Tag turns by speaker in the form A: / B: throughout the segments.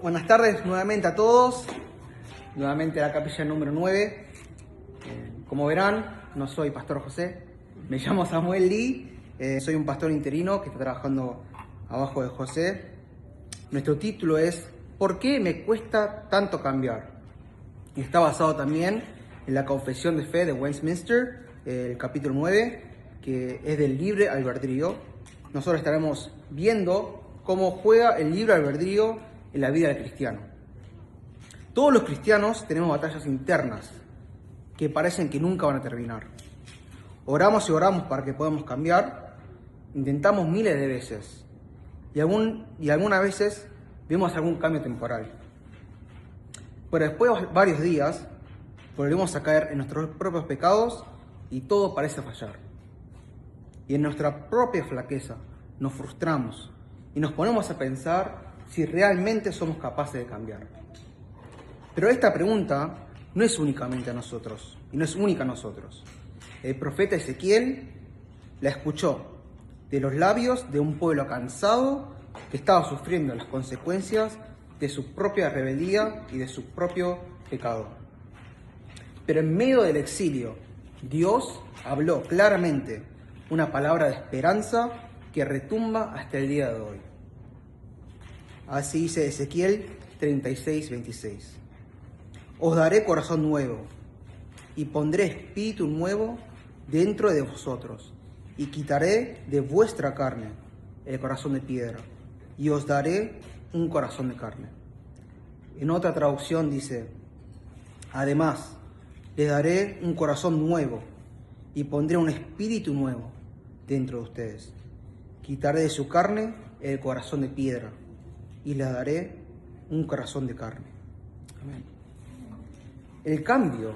A: Buenas tardes nuevamente a todos, nuevamente a la capilla número 9. Como verán, no soy Pastor José, me llamo Samuel Lee, soy un pastor interino que está trabajando abajo de José. Nuestro título es ¿Por qué me cuesta tanto cambiar? Y está basado también en la Confesión de Fe de Westminster, el capítulo 9, que es del libre albedrío. Nosotros estaremos viendo cómo juega el libre albedrío en la vida del cristiano. Todos los cristianos tenemos batallas internas que parecen que nunca van a terminar. Oramos y oramos para que podamos cambiar, intentamos miles de veces y algunas veces vemos algún cambio temporal. Pero después de varios días volvemos a caer en nuestros propios pecados y todo parece fallar. Y en nuestra propia flaqueza nos frustramos y nos ponemos a pensar si realmente somos capaces de cambiar. Pero esta pregunta no es únicamente a nosotros, y no es única a nosotros. El profeta Ezequiel la escuchó de los labios de un pueblo cansado que estaba sufriendo las consecuencias de su propia rebeldía y de su propio pecado. Pero en medio del exilio, Dios habló claramente una palabra de esperanza que retumba hasta el día de hoy. Así dice Ezequiel 36:26. Os daré corazón nuevo y pondré espíritu nuevo dentro de vosotros y quitaré de vuestra carne el corazón de piedra y os daré un corazón de carne. En otra traducción dice, además, les daré un corazón nuevo y pondré un espíritu nuevo dentro de ustedes. Quitaré de su carne el corazón de piedra y les daré un corazón de carne. Amén. El cambio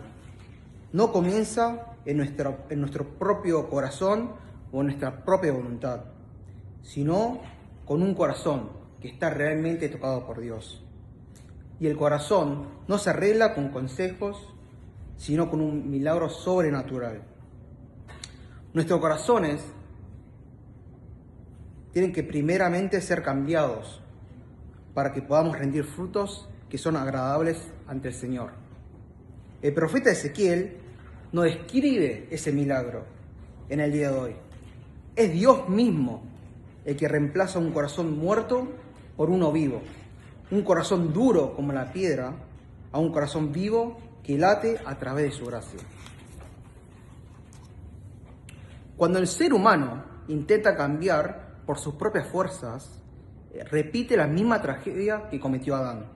A: no comienza en nuestro propio corazón o en nuestra propia voluntad, sino con un corazón que está realmente tocado por Dios. Y el corazón no se arregla con consejos, sino con un milagro sobrenatural. Nuestros corazones tienen que primeramente ser cambiados para que podamos rendir frutos que son agradables ante el Señor. El profeta Ezequiel nos describe ese milagro en el día de hoy. Es Dios mismo el que reemplaza un corazón muerto por uno vivo, un corazón duro como la piedra a un corazón vivo que late a través de su gracia. Cuando el ser humano intenta cambiar por sus propias fuerzas, repite la misma tragedia que cometió Adán.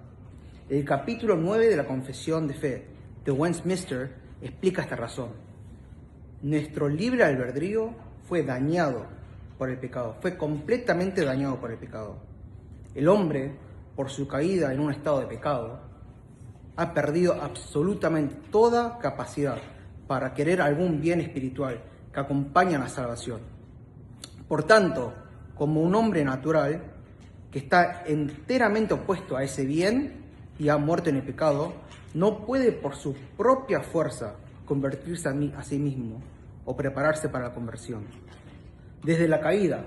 A: El capítulo 9 de la Confesión de Fe de Westminster explica esta razón. Nuestro libre albedrío fue dañado por el pecado, fue completamente dañado por el pecado. El hombre, por su caída en un estado de pecado, ha perdido absolutamente toda capacidad para querer algún bien espiritual que acompaña a la salvación. Por tanto, como un hombre natural, que está enteramente opuesto a ese bien y ha muerto en el pecado, no puede por su propia fuerza convertirse a sí mismo o prepararse para la conversión. Desde la caída,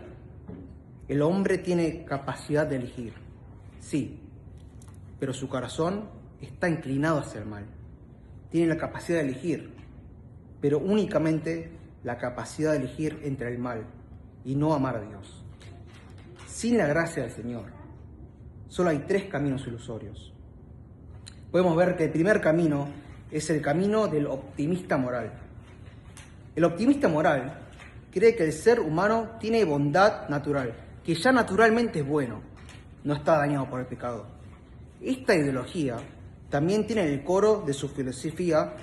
A: el hombre tiene capacidad de elegir, sí, pero su corazón está inclinado hacia el mal. Tiene la capacidad de elegir, pero únicamente la capacidad de elegir entre el mal y no amar a Dios. Sin la gracia del Señor, solo hay 3 caminos ilusorios. Podemos ver que el primer camino es el camino del optimista moral. El optimista moral cree que el ser humano tiene bondad natural, que ya naturalmente es bueno, no está dañado por el pecado. Esta ideología también tiene el coro de su filosofía,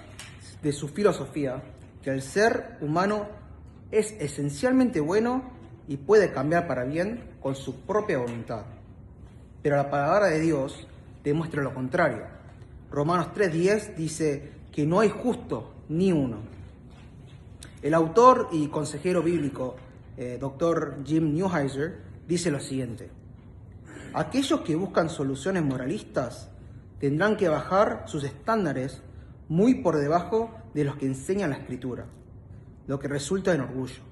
A: que el ser humano es esencialmente bueno y puede cambiar para bien con su propia voluntad. Pero la palabra de Dios demuestra lo contrario. Romanos 3:10 dice que no hay justo ni uno. El autor y consejero bíblico, Dr. Jim Newheiser, dice lo siguiente: aquellos que buscan soluciones moralistas tendrán que bajar sus estándares muy por debajo de los que enseña la Escritura, lo que resulta en orgullo.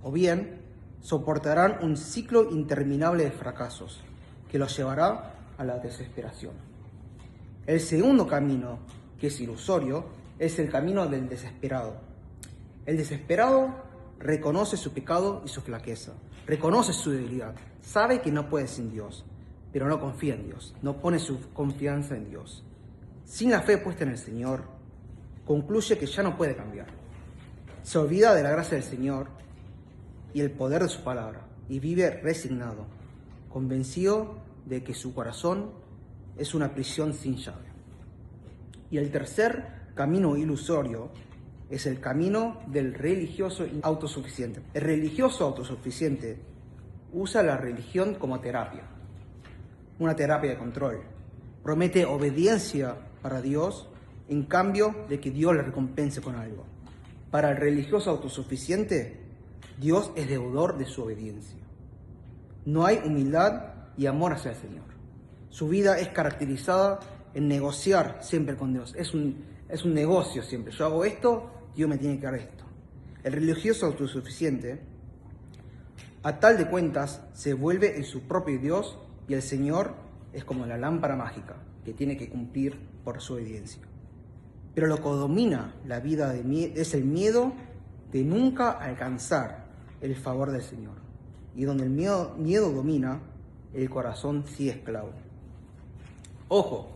A: O bien, soportarán un ciclo interminable de fracasos que los llevará a la desesperación. El segundo camino, que es ilusorio, es el camino del desesperado. El desesperado reconoce su pecado y su flaqueza, reconoce su debilidad, sabe que no puede sin Dios, pero no confía en Dios, no pone su confianza en Dios. Sin la fe puesta en el Señor, concluye que ya no puede cambiar. Se olvida de la gracia del Señor y el poder de su palabra, y vive resignado, convencido de que su corazón es una prisión sin llave. Y el tercer camino ilusorio es el camino del religioso autosuficiente. El religioso autosuficiente usa la religión como terapia, una terapia de control. Promete obediencia para Dios en cambio de que Dios le recompense con algo. Para el religioso autosuficiente, Dios es deudor de su obediencia. No hay humildad y amor hacia el Señor. Su vida es caracterizada en negociar siempre con Dios. Es un negocio siempre. Yo hago esto, Dios me tiene que dar esto. El religioso autosuficiente, a tal de cuentas, se vuelve en su propio Dios y el Señor es como la lámpara mágica que tiene que cumplir por su obediencia. Pero lo que domina la vida es el miedo de nunca alcanzar el favor del Señor. Y donde el miedo domina, el corazón sigue esclavo. Ojo,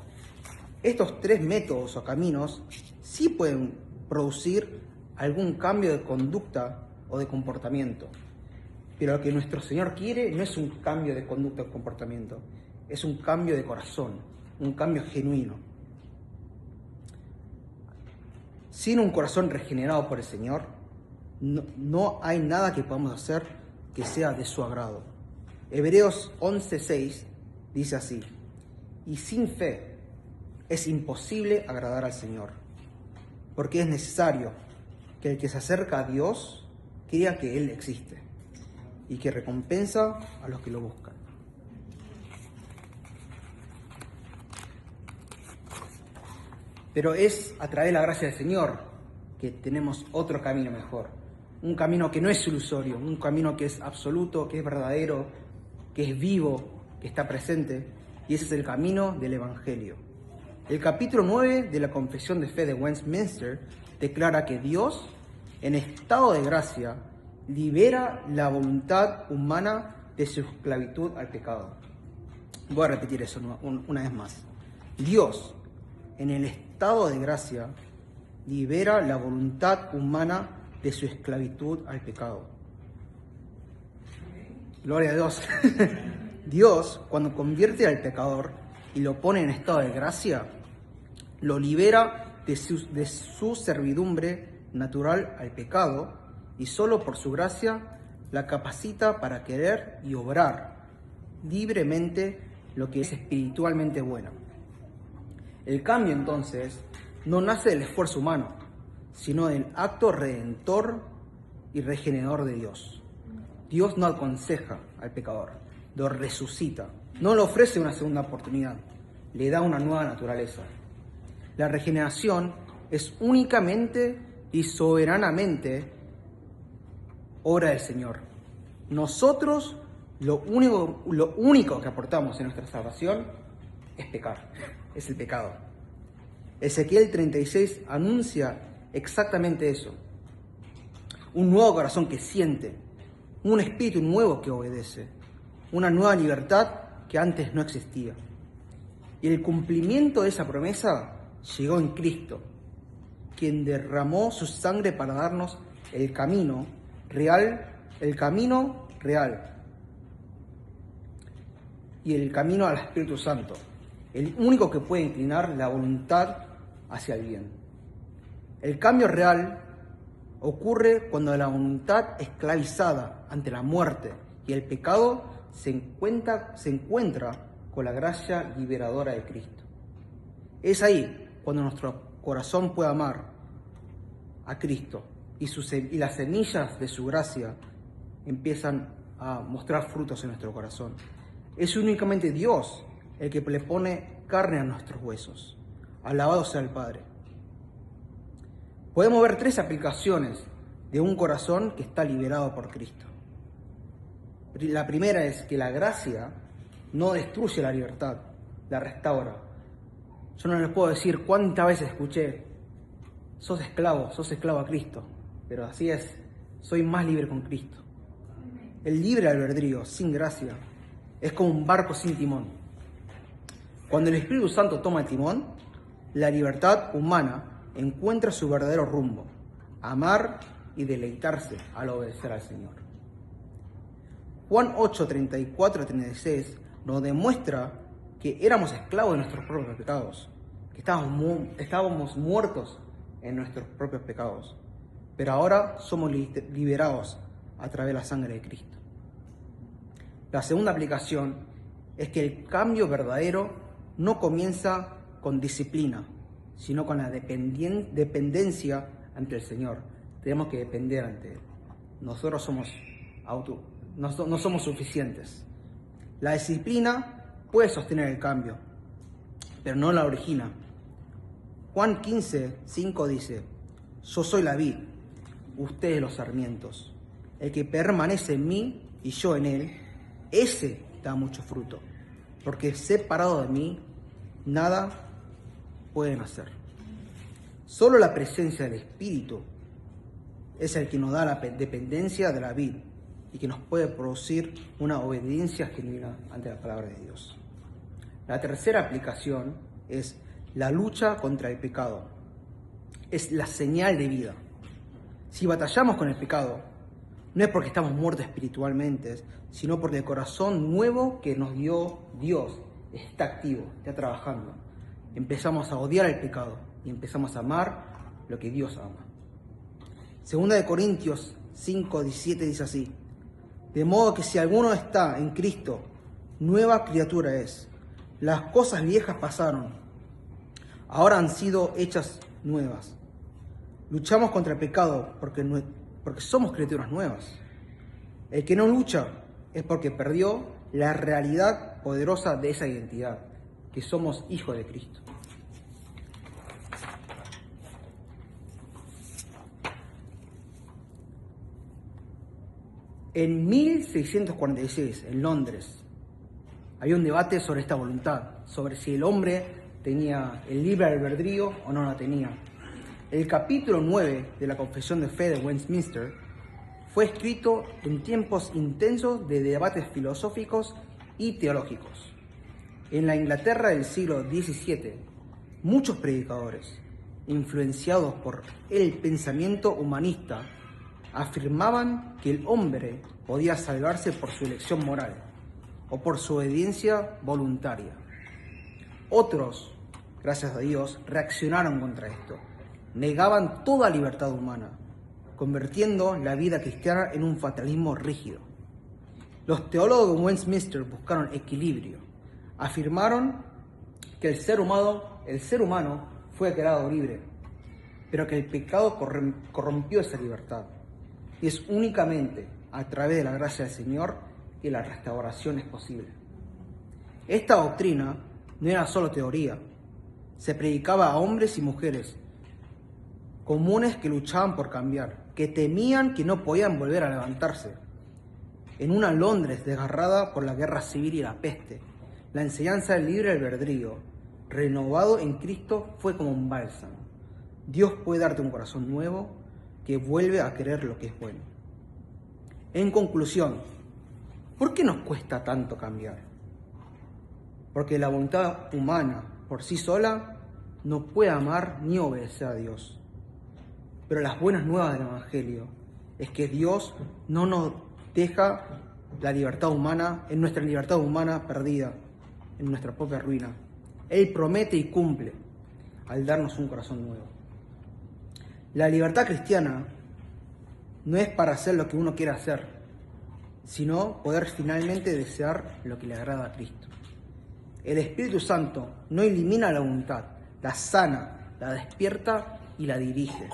A: estos tres métodos o caminos sí pueden producir algún cambio de conducta o de comportamiento. Pero lo que nuestro Señor quiere no es un cambio de conducta o comportamiento, es un cambio de corazón, un cambio genuino. Sin un corazón regenerado por el Señor, no hay nada que podamos hacer que sea de su agrado. Hebreos 11:6 dice así: y sin fe es imposible agradar al Señor, porque es necesario que el que se acerca a Dios crea que Él existe y que recompensa a los que lo buscan. Pero es a través de la gracia del Señor que tenemos otro camino mejor. Un camino que no es ilusorio, un camino que es absoluto, que es verdadero, que es vivo, que está presente. Y ese es el camino del Evangelio. El capítulo 9 de la Confesión de Fe de Westminster declara que Dios, en estado de gracia, libera la voluntad humana de su esclavitud al pecado. Voy a repetir eso una vez más. Dios, en el estado de gracia, libera la voluntad humana de su esclavitud al pecado. Gloria a Dios. Dios, cuando convierte al pecador y lo pone en estado de gracia, lo libera de su servidumbre natural al pecado y solo por su gracia la capacita para querer y obrar libremente lo que es espiritualmente bueno. El cambio, entonces, no nace del esfuerzo humano, sino del acto redentor y regenerador de Dios. Dios no aconseja al pecador, lo resucita, no le ofrece una segunda oportunidad, le da una nueva naturaleza. La regeneración es únicamente y soberanamente obra del Señor. Nosotros lo único que aportamos en nuestra salvación es pecar, es el pecado. Ezequiel 36 anuncia exactamente eso. Un nuevo corazón que siente, un espíritu nuevo que obedece, una nueva libertad que antes no existía. Y el cumplimiento de esa promesa llegó en Cristo, quien derramó su sangre para darnos el camino real y el camino al Espíritu Santo, el único que puede inclinar la voluntad hacia el bien. El cambio real ocurre cuando la voluntad esclavizada ante la muerte y el pecado se encuentra con la gracia liberadora de Cristo. Es ahí cuando nuestro corazón puede amar a Cristo y las semillas de su gracia empiezan a mostrar frutos en nuestro corazón. Es únicamente Dios el que le pone carne a nuestros huesos. Alabado sea el Padre. Podemos ver 3 aplicaciones de un corazón que está liberado por Cristo. La primera es que la gracia no destruye la libertad, la restaura. Yo no les puedo decir cuántas veces escuché, sos esclavo a Cristo, pero así es, soy más libre con Cristo. El libre albedrío, sin gracia, es como un barco sin timón. Cuando el Espíritu Santo toma el timón, la libertad humana encuentra su verdadero rumbo, amar y deleitarse al obedecer al Señor. Juan 8, 34 36 nos demuestra que éramos esclavos de nuestros propios pecados, que estábamos muertos en nuestros propios pecados, pero ahora somos liberados a través de la sangre de Cristo. La segunda aplicación es que el cambio verdadero no comienza con disciplina, sino con la dependencia ante el Señor. Tenemos que depender ante Él. Nosotros no somos suficientes. La disciplina puede sostener el cambio, pero no la origina. Juan 15, 5 dice: yo soy la vid, ustedes los sarmientos. El que permanece en mí y yo en él, ese da mucho fruto, porque separado de mí, nada pueden hacer. Solo la presencia del Espíritu es el que nos da la dependencia de la vid y que nos puede producir una obediencia genuina ante la palabra de Dios. La tercera aplicación es la lucha contra el pecado. Es la señal de vida. Si batallamos con el pecado, no es porque estamos muertos espiritualmente, sino porque el corazón nuevo que nos dio Dios está activo, está trabajando. Empezamos a odiar el pecado y empezamos a amar lo que Dios ama. Segunda de Corintios 5, 17 dice así: de modo que si alguno está en Cristo, nueva criatura es. Las cosas viejas pasaron, ahora han sido hechas nuevas. Luchamos contra el pecado porque somos criaturas nuevas. El que no lucha es porque perdió la realidad poderosa de esa identidad, que somos hijos de Cristo. En 1646, en Londres, había un debate sobre esta voluntad, sobre si el hombre tenía el libre albedrío o no la tenía. El capítulo 9 de la Confesión de Fe de Westminster fue escrito en tiempos intensos de debates filosóficos y teológicos. En la Inglaterra del siglo XVII, muchos predicadores, influenciados por el pensamiento humanista, afirmaban que el hombre podía salvarse por su elección moral o por su obediencia voluntaria. Otros, gracias a Dios, reaccionaron contra esto. Negaban toda libertad humana, convirtiendo la vida cristiana en un fatalismo rígido. Los teólogos de Westminster buscaron equilibrio. Afirmaron que el ser humano fue creado libre, pero que el pecado corrompió esa libertad. Y es únicamente a través de la gracia del Señor que la restauración es posible. Esta doctrina no era solo teoría, se predicaba a hombres y mujeres comunes que luchaban por cambiar, que temían que no podían volver a levantarse. En una Londres desgarrada por la guerra civil y la peste, la enseñanza del libre albedrío, renovado en Cristo, fue como un bálsamo. Dios puede darte un corazón nuevo que vuelve a querer lo que es bueno. En conclusión, ¿por qué nos cuesta tanto cambiar? Porque la voluntad humana por sí sola no puede amar ni obedecer a Dios. Pero las buenas nuevas del Evangelio es que Dios no nos deja la libertad humana, en nuestra libertad humana perdida, en nuestra propia ruina. Él promete y cumple al darnos un corazón nuevo. La libertad cristiana no es para hacer lo que uno quiera hacer, sino poder finalmente desear lo que le agrada a Cristo. El Espíritu Santo no elimina la voluntad, la sana, la despierta y la dirige.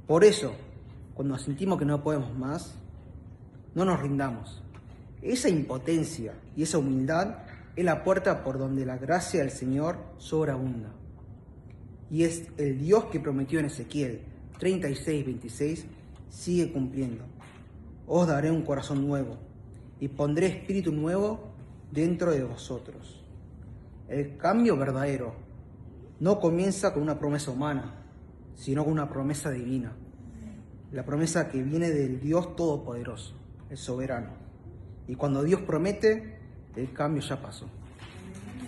A: Por eso, cuando sentimos que no podemos más, no nos rindamos. Esa impotencia y esa humildad es la puerta por donde la gracia del Señor sobreabunda. Y es el Dios que prometió en Ezequiel 36:26, sigue cumpliendo. Os daré un corazón nuevo y pondré espíritu nuevo dentro de vosotros. El cambio verdadero no comienza con una promesa humana, sino con una promesa divina. La promesa que viene del Dios Todopoderoso, el soberano. Y cuando Dios promete, el cambio ya pasó.